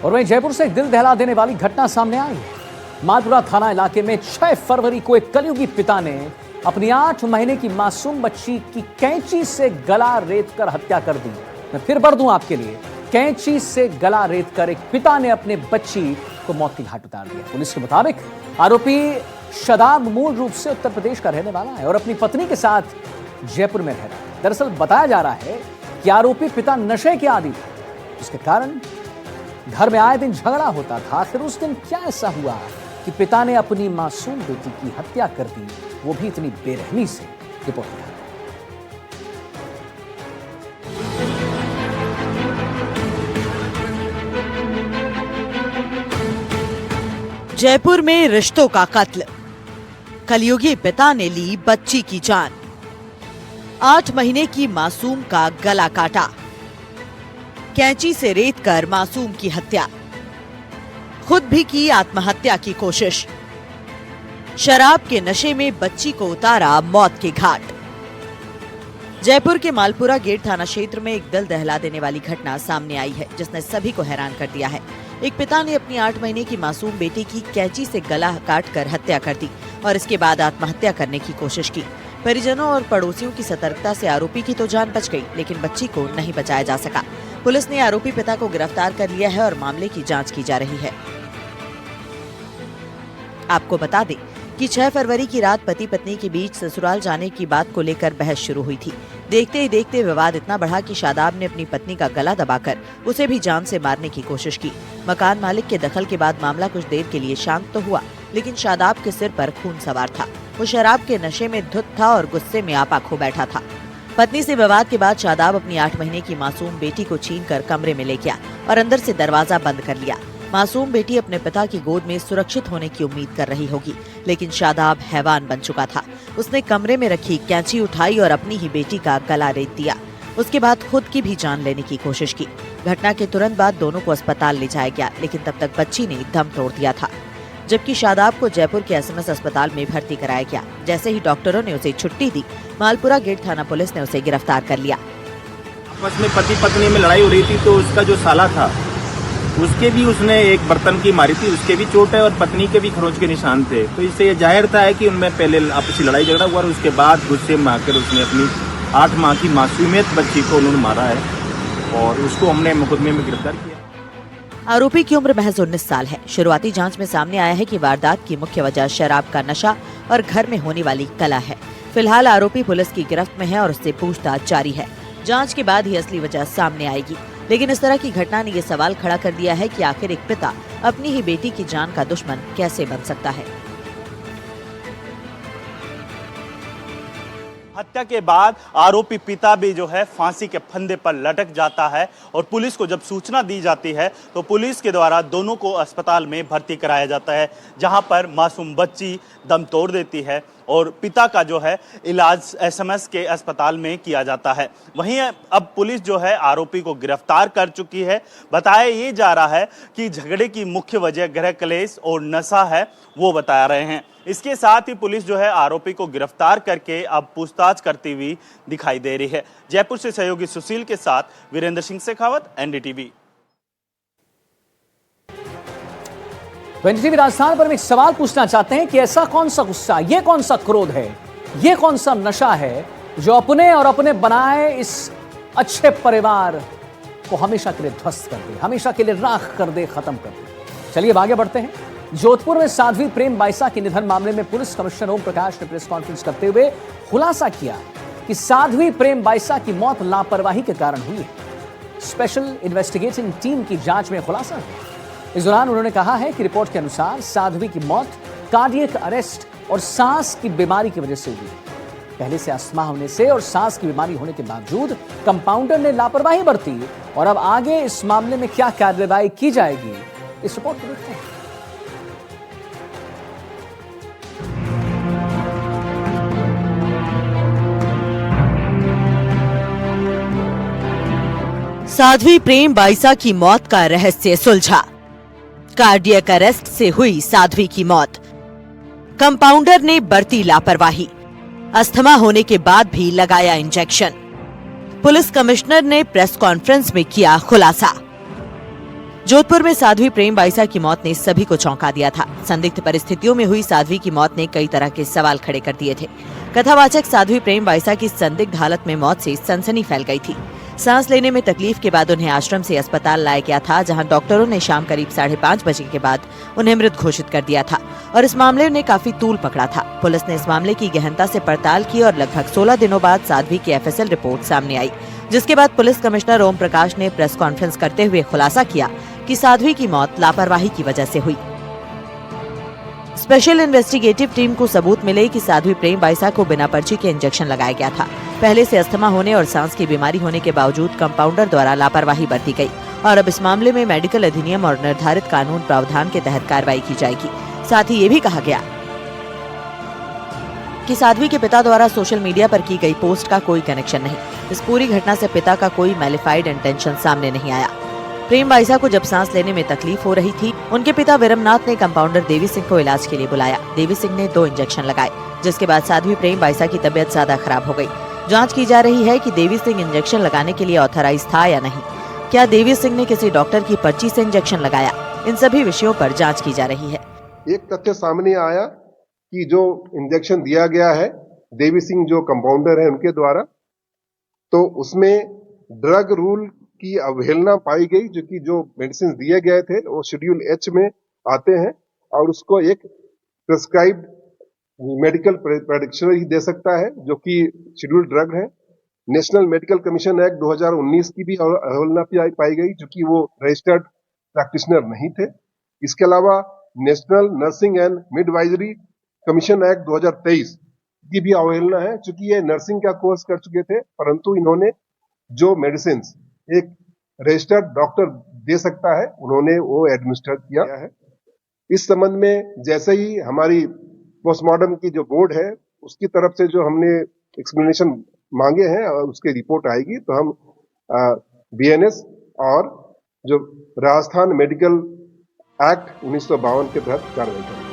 और वहीं जयपुर से एक दिल दहला देने वाली घटना सामने आई है। मालपुरा थाना इलाके में 6 फरवरी को एक कलयुगी पिता ने अपनी 8 महीने की मासूम बच्ची की कैंची से गला रेतकर हत्या कर दी। मैं फिर पढ़ दूं आपके लिए। कैंची से गला रेतकर एक पिता ने अपने बच्ची को मौत की घाट उतार दिया। पुलिस के मुताबिक आरोपी शादाब मूल रूप से उत्तर प्रदेश का रहने वाला है और अपनी पत्नी के साथ जयपुर में रह रहा है। दरअसल बताया जा रहा है कि आरोपी पिता नशे के आदी था, जिसके कारण घर में आए दिन झगड़ा होता था। आखिर उस दिन क्या ऐसा हुआ कि पिता ने अपनी मासूम बेटी की हत्या कर दी, वो भी इतनी बेरहमी से। रिपोर्ट दिखाएं। जयपुर में रिश्तों का कत्ल, कलयुगी पिता ने ली बच्ची की जान, 8 महीने की मासूम का गला काटा, कैंची से रेतकर मासूम की हत्या, खुद भी की आत्महत्या की कोशिश, शराब के नशे में बच्ची को उतारा मौत के घाट। जयपुर के मालपुरा गेट थाना क्षेत्र में एक दिल दहला देने वाली घटना सामने आई है, जिसने सभी को हैरान कर दिया है। एक पिता ने अपनी 8 महीने की मासूम बेटी की कैंची से गला काटकर हत्या कर दी और इसके बाद आत्महत्या करने की कोशिश की। परिजनों और पड़ोसियों की सतर्कता से आरोपी की तो जान बच गई, लेकिन बच्ची को नहीं बचाया जा सका। पुलिस ने आरोपी पिता को गिरफ्तार कर लिया है और मामले की जांच की जा रही है। आपको बता दें कि 6 फरवरी की रात पति पत्नी के बीच ससुराल जाने की बात को लेकर बहस शुरू हुई थी। देखते ही देखते विवाद इतना बढ़ा कि शादाब ने अपनी पत्नी का गला दबाकर उसे भी जान से मारने की कोशिश की। मकान मालिक के दखल के बाद मामला कुछ देर के लिए शांत तो हुआ, लेकिन शादाब के सिर पर खून सवार था। वो शराब के नशे में धुत था और गुस्से में आपा खो बैठा था। पत्नी से विवाद के बाद शादाब अपनी 8 महीने की मासूम बेटी को छीनकर कमरे में ले गया और अंदर से दरवाजा बंद कर लिया। मासूम बेटी अपने पिता की गोद में सुरक्षित होने की उम्मीद कर रही होगी, लेकिन शादाब हैवान बन चुका था। उसने कमरे में रखी कैंची उठाई और अपनी ही बेटी का गला रेत दिया। उसके बाद खुद की भी जान लेने की कोशिश की। घटना के तुरंत बाद दोनों को अस्पताल ले जाया गया, लेकिन तब तक बच्ची ने दम तोड़ दिया था। जबकि शादाब को जयपुर के SMS अस्पताल में भर्ती कराया गया। जैसे ही डॉक्टरों ने उसे छुट्टी दी, मालपुरा गेट थाना पुलिस ने उसे गिरफ्तार कर लिया। आपस में पति पत्नी में लड़ाई हो रही थी, तो उसका जो साला था उसके भी उसने एक बर्तन की मारी थी, उसके भी चोट है और पत्नी के भी खरोंच के निशान थे। तो इससे ये जाहिर था है कि उनमें पहले आपसी लड़ाई झगड़ा हुआ और उसके बाद गुस्से में आकर उसने अपनी 8 माह की मासूमियत बच्ची को उन्होंने मारा है और उसको हमने मुकदमे में गिरफ्तार किया। आरोपी की उम्र महज 19 साल है। शुरुआती जांच में सामने आया है कि वारदात की मुख्य वजह शराब का नशा और घर में होने वाली कलह है। फिलहाल आरोपी पुलिस की गिरफ्त में है और उससे पूछताछ जारी है। जांच के बाद ही असली वजह सामने आएगी। लेकिन इस तरह की घटना ने ये सवाल खड़ा कर दिया है कि आखिर एक पिता अपनी ही बेटी की जान का दुश्मन कैसे बन सकता है। हत्या के बाद आरोपी पिता भी जो है फांसी के फंदे पर लटक जाता है और पुलिस को जब सूचना दी जाती है तो पुलिस के द्वारा दोनों को अस्पताल में भर्ती कराया जाता है, जहां पर मासूम बच्ची दम तोड़ देती है और पिता का जो है इलाज SMS के अस्पताल में किया जाता है। वहीं अब पुलिस जो है आरोपी को गिरफ्तार कर चुकी है। बताया ये जा रहा है कि झगड़े की मुख्य वजह गृह कलेश और नशा है, वो बता रहे हैं। इसके साथ ही पुलिस जो है आरोपी को गिरफ्तार करके अब पूछताछ करती हुई दिखाई दे रही है। जयपुर से सहयोगी सुशील के साथ वीरेंद्र सिंह शेखावत, NDTV। NDTV राजस्थान पर हम एक सवाल पूछना चाहते हैं कि ऐसा कौन सा गुस्सा, ये कौन सा क्रोध है, ये कौन सा नशा है जो अपने और अपने बनाए इस अच्छे परिवार को हमेशा के लिए ध्वस्त कर दे, हमेशा के लिए राख कर दे, खत्म कर दे। चलिए आगे बढ़ते हैं। जोधपुर में साध्वी प्रेम बाइसा के निधन मामले में पुलिस कमिश्नर ओम प्रकाश ने प्रेस कॉन्फ्रेंस करते हुए खुलासा किया कि साध्वी प्रेम बाइसा की मौत लापरवाही के कारण हुई है। स्पेशल इन्वेस्टिगेटिंग टीम की जांच में खुलासा हुआ। इस दौरान उन्होंने कहा है कि रिपोर्ट के अनुसार साध्वी की मौत कार्डियक अरेस्ट और सांस की बीमारी की वजह से हुई। पहले से अस्थमा होने से और सांस की बीमारी होने के बावजूद कंपाउंडर ने लापरवाही बरती और अब आगे इस मामले में क्या कार्रवाई की जाएगी, इस रिपोर्ट को देखते हैं। साध्वी प्रेम बाइसा की मौत का रहस्य सुलझा। कार्डियक अरेस्ट से हुई साध्वी की मौत। कंपाउंडर ने बरती लापरवाही, अस्थमा होने के बाद भी लगाया इंजेक्शन। पुलिस कमिश्नर ने प्रेस कॉन्फ्रेंस में किया खुलासा। जोधपुर में साध्वी प्रेम बाईसा की मौत ने सभी को चौंका दिया था। संदिग्ध परिस्थितियों में हुई साध्वी की मौत ने कई तरह के सवाल खड़े कर दिए थे। कथावाचक साध्वी प्रेम बाईसा की संदिग्ध हालत में मौत से सनसनी फैल गई थी। सांस लेने में तकलीफ के बाद उन्हें आश्रम से अस्पताल लाया गया था, जहां डॉक्टरों ने शाम करीब 5:30 बजे के बाद उन्हें मृत घोषित कर दिया था और इस मामले ने काफी तूल पकड़ा था। पुलिस ने इस मामले की गहनता से पड़ताल की और लगभग 16 दिनों बाद साध्वी की FSL रिपोर्ट सामने आई, जिसके बाद पुलिस कमिश्नर ओम प्रकाश ने प्रेस कॉन्फ्रेंस करते हुए खुलासा किया कि साध्वी की मौत लापरवाही की वजह से हुई। स्पेशल इन्वेस्टिगेटिव टीम को सबूत मिले कि साध्वी प्रेम बाईसा को बिना पर्ची के इंजेक्शन लगाया गया था। पहले से अस्थमा होने और सांस की बीमारी होने के बावजूद कंपाउंडर द्वारा लापरवाही बरती गई और अब इस मामले में मेडिकल अधिनियम और निर्धारित कानून प्रावधान के तहत कार्रवाई की जाएगी। साथ ही ये भी कहा गया कि साध्वी के पिता द्वारा सोशल मीडिया पर की गई पोस्ट का कोई कनेक्शन नहीं। इस पूरी घटना से पिता का कोई मैलिफाइड इंटेंशन सामने नहीं आया। प्रेम बाईसा को जब सांस लेने में तकलीफ हो रही थी, उनके पिता विरमनाथ ने कंपाउंडर देवी सिंह को इलाज के लिए बुलाया। देवी सिंह ने 2 इंजेक्शन लगाए, जिसके बाद साध्वी प्रेम बाईसा की तबीयत ज्यादा खराब हो गई। जांच की जा रही है कि देवी सिंह इंजेक्शन लगाने के लिए ऑथराइज था या नहीं। क्या देवी सिंह ने किसी डॉक्टर की पर्ची से इंजेक्शन लगाया? इन सभी विषयों पर जांच की जा रही है। एक तथ्य सामने आया कि जो इंजेक्शन दिया गया है देवी सिंह जो कंपाउंडर है उनके द्वारा, तो उसमें ड्रग रूल की अवहेलना पाई गई, जो कि जो मेडिसिन दिए गए थे वो शेड्यूल H में आते हैं और उसको एक प्रिस्क्राइब्ड मेडिकल प्रैक्टिशनर ही दे सकता है, जो कि शेड्यूल ड्रग है। नेशनल मेडिकल कमीशन एक्ट 2019 की भी अवहेलना पाई गई, जो कि वो रजिस्टर्ड प्रैक्टिशनर नहीं थे। इसके अलावा national nursing and midwifery commission act 2023 की भी अवहेलना है, चूंकि ये नर्सिंग का कोर्स कर चुके थे, परंतु इन्होंने जो मेडिसिन एक रजिस्टर्ड डॉक्टर दे सकता है उन्होंने वो एडमिनिस्टर किया है। इस संबंध में जैसे ही हमारी पोस्टमार्टम की जो बोर्ड है उसकी तरफ से जो हमने एक्सप्लेनेशन मांगे हैं और उसकी रिपोर्ट आएगी, तो हम BNS और जो राजस्थान मेडिकल एक्ट 1952 के तहत कार्रवाई करेंगे।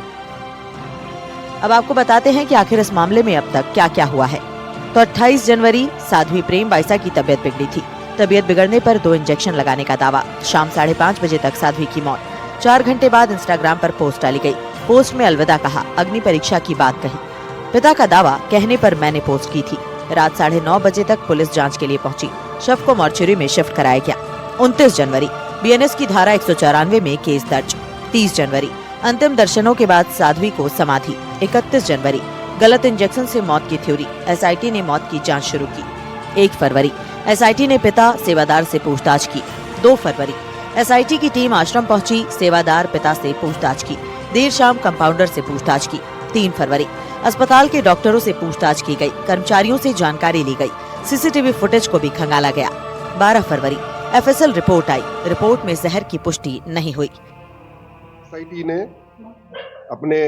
अब आपको बताते हैं कि आखिर इस मामले में अब तक क्या क्या हुआ है। तो 28 जनवरी साध्वी प्रेम बाईसा की तबीयत बिगड़ी थी। तबीयत बिगड़ने पर 2 इंजेक्शन लगाने का दावा। शाम 5:30 बजे तक साध्वी की मौत। 4 घंटे बाद इंस्टाग्राम पर पोस्ट डाली गई। पोस्ट में अलविदा कहा, अग्नि परीक्षा की बात कही। पिता का दावा, कहने पर मैंने पोस्ट की थी। रात 9:30 बजे तक पुलिस जांच के लिए पहुंची। शव को मॉर्चरी में शिफ्ट कराया गया। 29 जनवरी BNS की धारा 194 में केस दर्ज। 30 जनवरी अंतिम दर्शनों के बाद साध्वी को समाधि। 31 जनवरी गलत इंजेक्शन से मौत की थ्योरी। SIT ने मौत की जांच शुरू की। 1 फरवरी SIT ने पिता सेवादार से पूछताछ की। 2 फरवरी SIT की टीम आश्रम पहुंची, सेवादार पिता से पूछताछ की। देर शाम कंपाउंडर से पूछताछ की। 3 फरवरी अस्पताल के डॉक्टरों से पूछताछ की गई। कर्मचारियों से जानकारी ली गई। CCTV फुटेज को भी खंगाला गया। 12 फरवरी FSL रिपोर्ट आई। रिपोर्ट में जहर की पुष्टि नहीं हुई। SIT ने अपने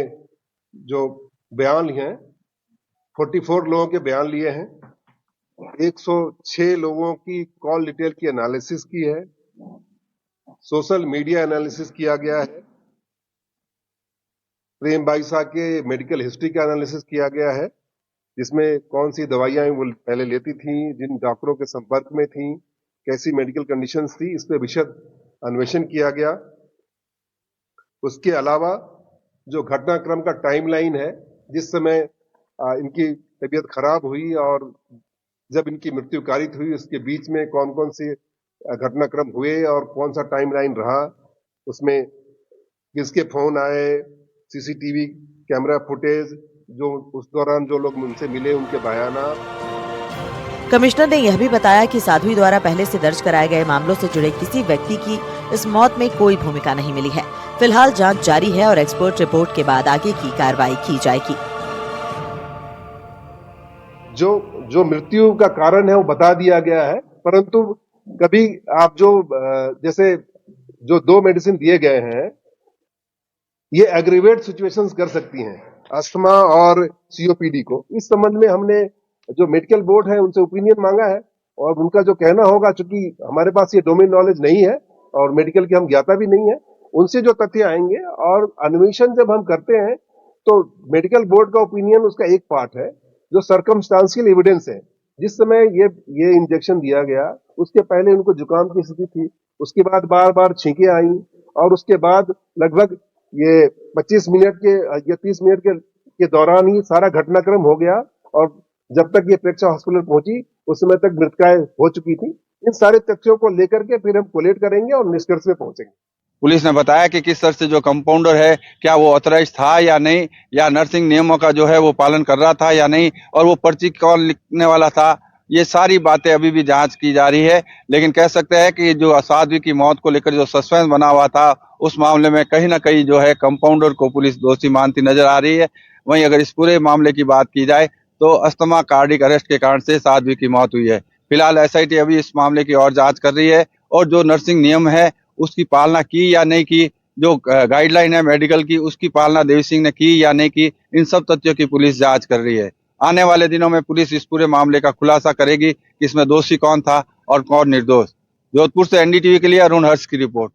जो बयान लिए हैं, 44 लोगों के बयान लिए हैं, 106 लोगों की कॉल डिटेल की एनालिसिस की है, सोशल मीडिया एनालिसिस किया गया है, प्रेम बाईसा के मेडिकल हिस्ट्री का एनालिसिस किया गया है, जिसमें कौन सी दवाइयां वो पहले लेती थी, जिन डॉक्टरों के संपर्क में थी, कैसी मेडिकल कंडीशंस थी, इस पे विशद अन्वेषण किया गया। उसके अलावा जो घटनाक्रम का टाइमलाइन है, जिस समय इनकी तबीयत खराब हुई और जब इनकी मृत्यु कारित हुई, उसके बीच में कौन कौन से घटनाक्रम हुए और कौन सा टाइमलाइन रहा, उसमें किसके फोन आए, CCTV कैमरा फुटेज, जो उस दौरान जो लोग उनसे मिले उनके बयाना। कमिश्नर ने यह भी बताया कि साध्वी द्वारा पहले से दर्ज कराए गए मामलों से जुड़े किसी व्यक्ति की इस मौत में कोई भूमिका नहीं मिली है। फिलहाल जांच जारी है और एक्सपर्ट रिपोर्ट के बाद आगे की कार्रवाई की जाएगी। जो मृत्यु का कारण है वो बता दिया गया है, परंतु कभी आप जैसे जो 2 मेडिसिन दिए गए हैं, ये एग्रीवेट सिचुएशंस कर सकती हैं, अस्थमा और COPD को। इस संबंध में हमने जो मेडिकल बोर्ड है उनसे ओपिनियन मांगा है और उनका जो कहना होगा, चूंकि हमारे पास ये डोमेन नॉलेज नहीं है और मेडिकल की हम ज्ञाता भी नहीं है, उनसे जो तथ्य आएंगे और अन्वेषण जब हम करते हैं तो मेडिकल बोर्ड का ओपिनियन उसका एक पार्ट है। जो सर्कमस्टांशियल एविडेंस है, जिस समय ये इंजेक्शन दिया गया उसके पहले उनको जुकाम की स्थिति थी, उसके बाद बार बार छींकें आई और उसके बाद लगभग ये 25 मिनट के या 30 मिनट के दौरान ही सारा घटनाक्रम हो गया और जब तक ये प्रेक्षा हॉस्पिटल पहुंची उस समय तक मृतकाएं हो चुकी थी। इन सारे तथ्यों को लेकर के फिर हम कोलेट करेंगे और निष्कर्ष पे पहुंचेंगे। पुलिस ने बताया कि किस तरह से जो कंपाउंडर है क्या वो ऑथराइज था या नहीं, या नर्सिंग नियमों का जो है वो पालन कर रहा था या नहीं, और वो पर्ची कौन लिखने वाला था, ये सारी बातें अभी भी जांच की जा रही है। लेकिन कह सकते हैं कि जो साध्वी की मौत को लेकर जो सस्पेंस बना हुआ था उस मामले में कहीं ना कहीं जो है कंपाउंडर को पुलिस दोषी मानती नजर आ रही है। वहीं अगर इस पूरे मामले की बात की जाए तो अस्थमा कार्डिक अरेस्ट के कारण से साध्वी की मौत हुई है। फिलहाल एसआईटी अभी इस मामले की और जांच कर रही है और जो नर्सिंग नियम है उसकी पालना की या नहीं की, जो गाइडलाइन है मेडिकल की उसकी पालना देवी सिंह ने की या नहीं की, इन सब तथ्यों की पुलिस जांच कर रही है। आने वाले दिनों में पुलिस इस पूरे मामले का खुलासा करेगी कि इसमें दोषी कौन था और कौन निर्दोष। जोधपुर से एनडीटीवी के लिए अरुण हर्ष की रिपोर्ट।